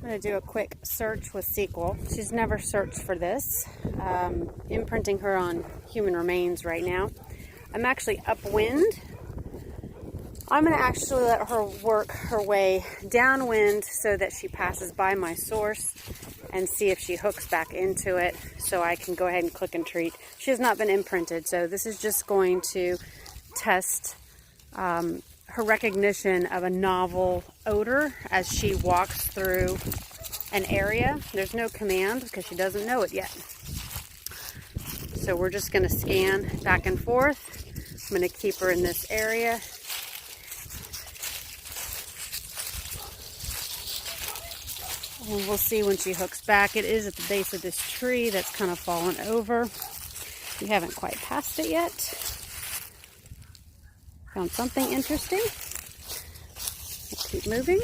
I'm going to do a quick search with Sequel. She's never searched for this. Imprinting her on human remains right now. I'm actually upwind. I'm going to actually let her work her way downwind so that she passes by my source and see if she hooks back into it so I can go ahead and click and treat. She has not been imprinted, so this is just going to test her recognition of a novel odor as she walks through an area. There's no command because she doesn't know it yet. So we're just going to scan back and forth. I'm going to keep her in this area. And we'll see when she hooks back. It is at the base of this tree that's kind of fallen over. We haven't quite passed it yet. Found something interesting. We'll keep moving.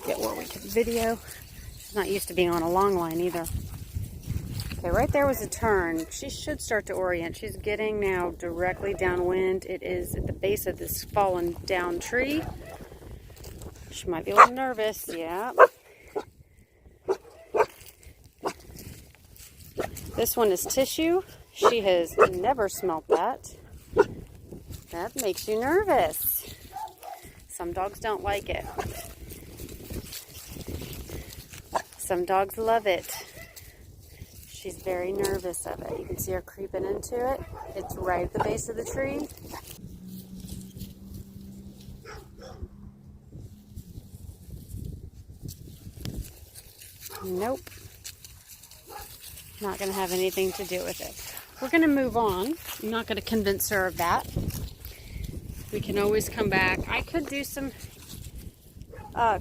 Get where we can video. She's not used to being on a long line either. Okay, right there was a turn. She should start to orient. She's getting now directly downwind. It is at the base of this fallen down tree. She might be a little nervous. Yeah. This one is tissue. She has never smelt that. That makes you nervous. Some dogs don't like it. Some dogs love it. She's very nervous of it. You can see her creeping into it. It's right at the base of the tree. Nope. Not going to have anything to do with it. We're going to move on. I'm not going to convince her of that. We can always come back. I could do some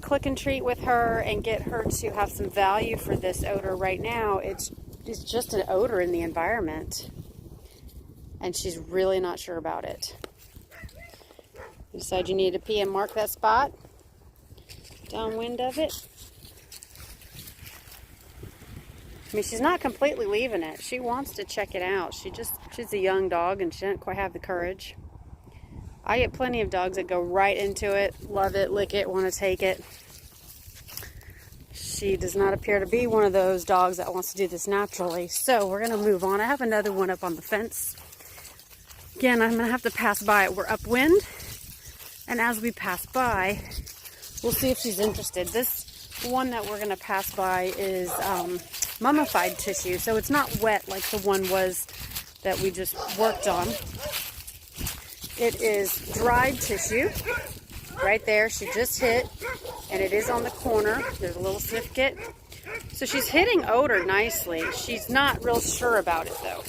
click and treat with her and get her to have some value for this odor. Right now, it's just an odor in the environment, and she's really not sure about it. You decide you need to pee and mark that spot downwind of it. I mean, she's not completely leaving it. She wants to check it out. She's a young dog and she doesn't quite have the courage. I get plenty of dogs that go right into it, love it, lick it, want to take it. She does not appear to be one of those dogs that wants to do this naturally. So we're going to move on. I have another one up on the fence. Again, I'm going to have to pass by it. We're upwind. And as we pass by, we'll see if she's interested. This one that we're going to pass by is mummified tissue. So it's not wet like the one was that we just worked on. It is dried tissue. Right there, she just hit, and it is on the corner. There's a little sniff kit. So she's hitting odor nicely. She's not real sure about it, though.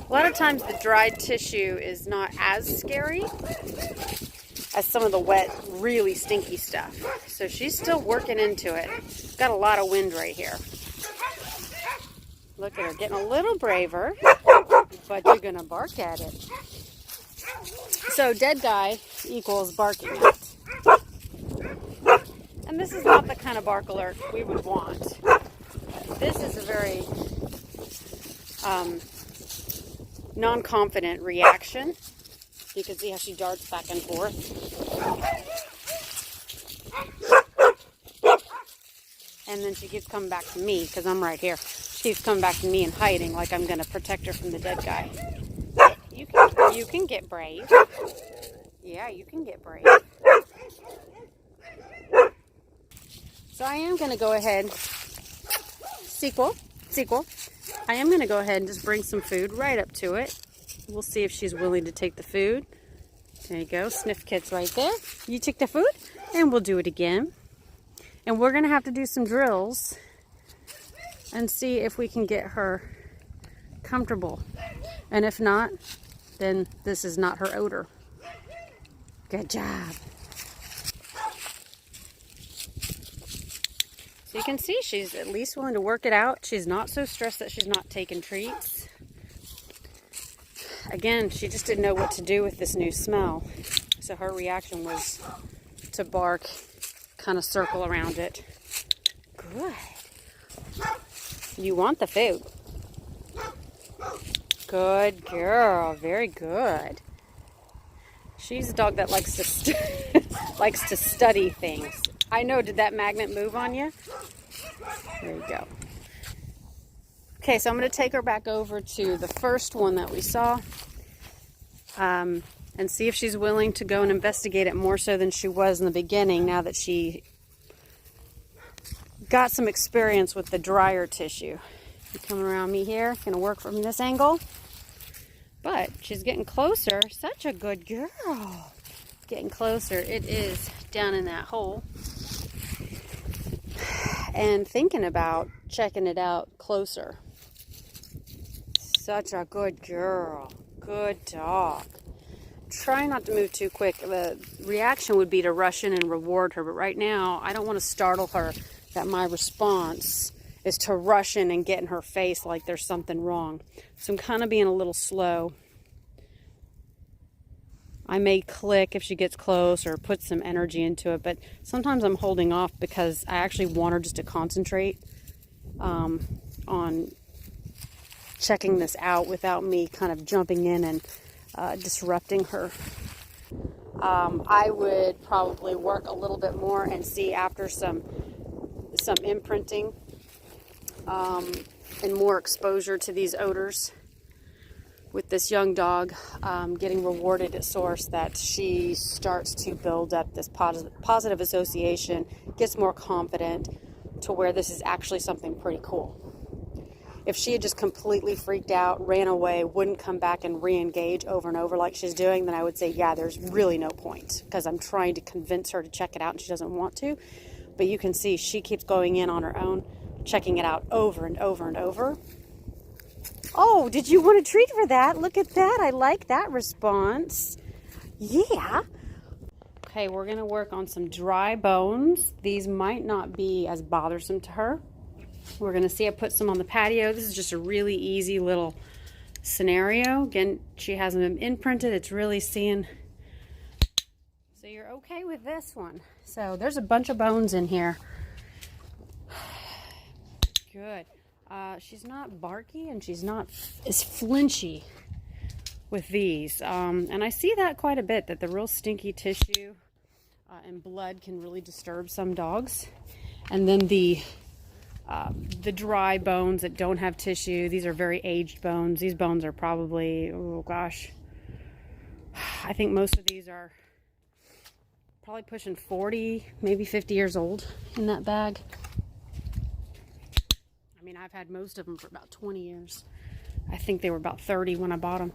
A lot of times the dried tissue is not as scary as some of the wet, really stinky stuff. So she's still working into it. Got a lot of wind right here. Look at her, getting a little braver, but you're going to bark at it. So dead guy equals barking at. And this is not the kind of bark alert we would want. This is a very non-confident reaction. You can see how she darts back and forth. And then she keeps coming back to me because I'm right here. She keeps coming back to me and hiding like I'm going to protect her from the dead guy. You can get brave. Yeah, you can get brave. So I am going to go ahead, sequel. I am going to go ahead and just bring some food right up to it. We'll see if she's willing to take the food. There you go, sniff kit's right there. You take the food, and we'll do it again. And we're going to have to do some drills and see if we can get her comfortable. And if not, then this is not her odor. Good job. So you can see she's at least willing to work it out. She's not so stressed that she's not taking treats. Again, she just didn't know what to do with this new smell. So her reaction was to bark, kind of circle around it. Good. You want the food. Good girl. Very good. She's a dog that likes to likes to study things. I know. Did that magnet move on you? There you go. Okay, so I'm going to take her back over to the first one that we saw, and see if she's willing to go and investigate it more so than she was in the beginning, now that she got some experience with the dryer tissue. You coming around me here, going to work from this angle. But she's getting closer. Such a good girl. Getting closer. It is down in that hole. And thinking about checking it out closer. Such a good girl. Good dog. Try not to move too quick. The reaction would be to rush in and reward her. But right now, I don't want to startle her that my response is to rush in and get in her face like there's something wrong. So I'm kind of being a little slow. I may click if she gets close or put some energy into it, but sometimes I'm holding off because I actually want her just to concentrate on checking this out without me kind of jumping in and disrupting her. I would probably work a little bit more and see after some imprinting and more exposure to these odors with this young dog, getting rewarded at source, that she starts to build up this positive association, gets more confident to where this is actually something pretty cool. If she had just completely freaked out, ran away, wouldn't come back and re-engage over and over like she's doing, then I would say, yeah, there's really no point, because I'm trying to convince her to check it out and she doesn't want to. But you can see she keeps going in on her own, checking it out over and over and over. Oh, did you want a treat for that? Look at that. I like that response. Yeah. Okay, we're going to work on some dry bones. These might not be as bothersome to her. We're going to see I put some on the patio. This is just a really easy little scenario. Again, she hasn't been imprinted. It's really seeing. So you're okay with this one. So there's a bunch of bones in here. Good. She's not barky and she's not as flinchy with these. And I see that quite a bit, that the real stinky tissue and blood can really disturb some dogs. And then the dry bones that don't have tissue, these are very aged bones. These bones are probably, oh gosh, I think most of these are probably pushing 40, maybe 50 years old in that bag. I mean, I've had most of them for about 20 years. I think they were about 30 when I bought them.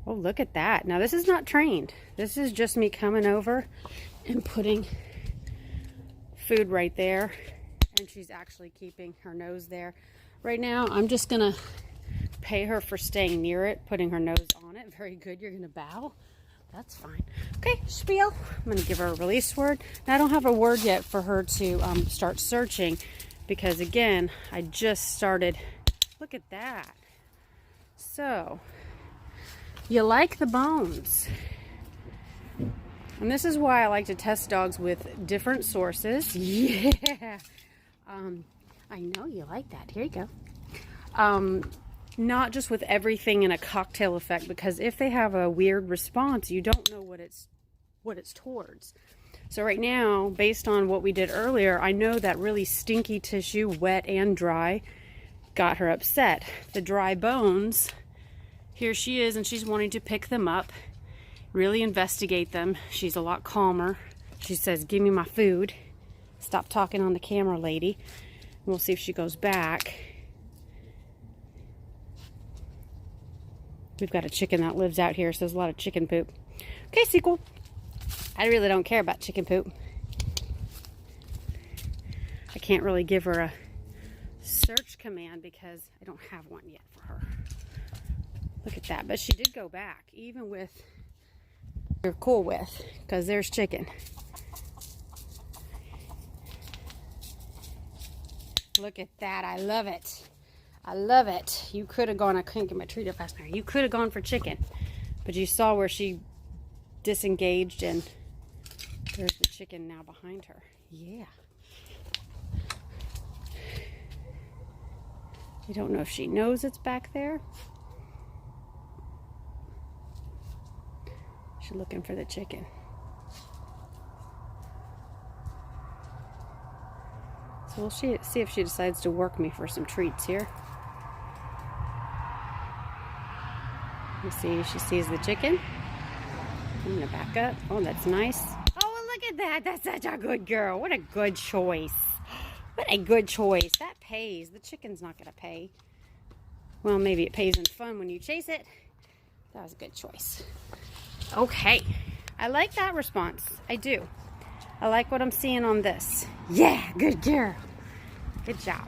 Oh, look at that. Now, this is not trained. This is just me coming over and putting food right there. And she's actually keeping her nose there. Right now, I'm just going to pay her for staying near it, putting her nose on it. Very good. You're going to bow. That's fine. Okay, spiel. I'm going to give her a release word. Now, I don't have a word yet for her to start searching, because again, I just started. Look at that. So, you like the bones. And this is why I like to test dogs with different sources. Yeah. I know you like that. Here you go. Not just with everything in a cocktail effect, because if they have a weird response, you don't know what it's towards. So right now, based on what we did earlier, I know that really stinky tissue, wet and dry, got her upset. The dry bones, here she is, and she's wanting to pick them up, really investigate them. She's a lot calmer. She says, give me my food. Stop talking on the camera, lady. We'll see if she goes back. We've got a chicken that lives out here, so there's a lot of chicken poop. Okay, sequel. I really don't care about chicken poop. I can't really give her a search command because I don't have one yet for her. Look at that. But she did go back, even with you're cool with, because there's chicken. Look at that. I love it. I love it. You could have gone, I couldn't get my treat up fast enough. You could have gone for chicken, but you saw where she disengaged, and there's the chicken now behind her. Yeah. I don't know if she knows it's back there. She's looking for the chicken. So we'll see if she decides to work me for some treats here. You see, she sees the chicken. I'm gonna back up. Oh, that's nice. Oh, look at that. That's such a good girl. What a good choice. What a good choice. That pays. The chicken's not gonna pay. Well, maybe it pays in fun when you chase it. That was a good choice. Okay. I like that response. I do. I like what I'm seeing on this. Yeah, good girl. Good job.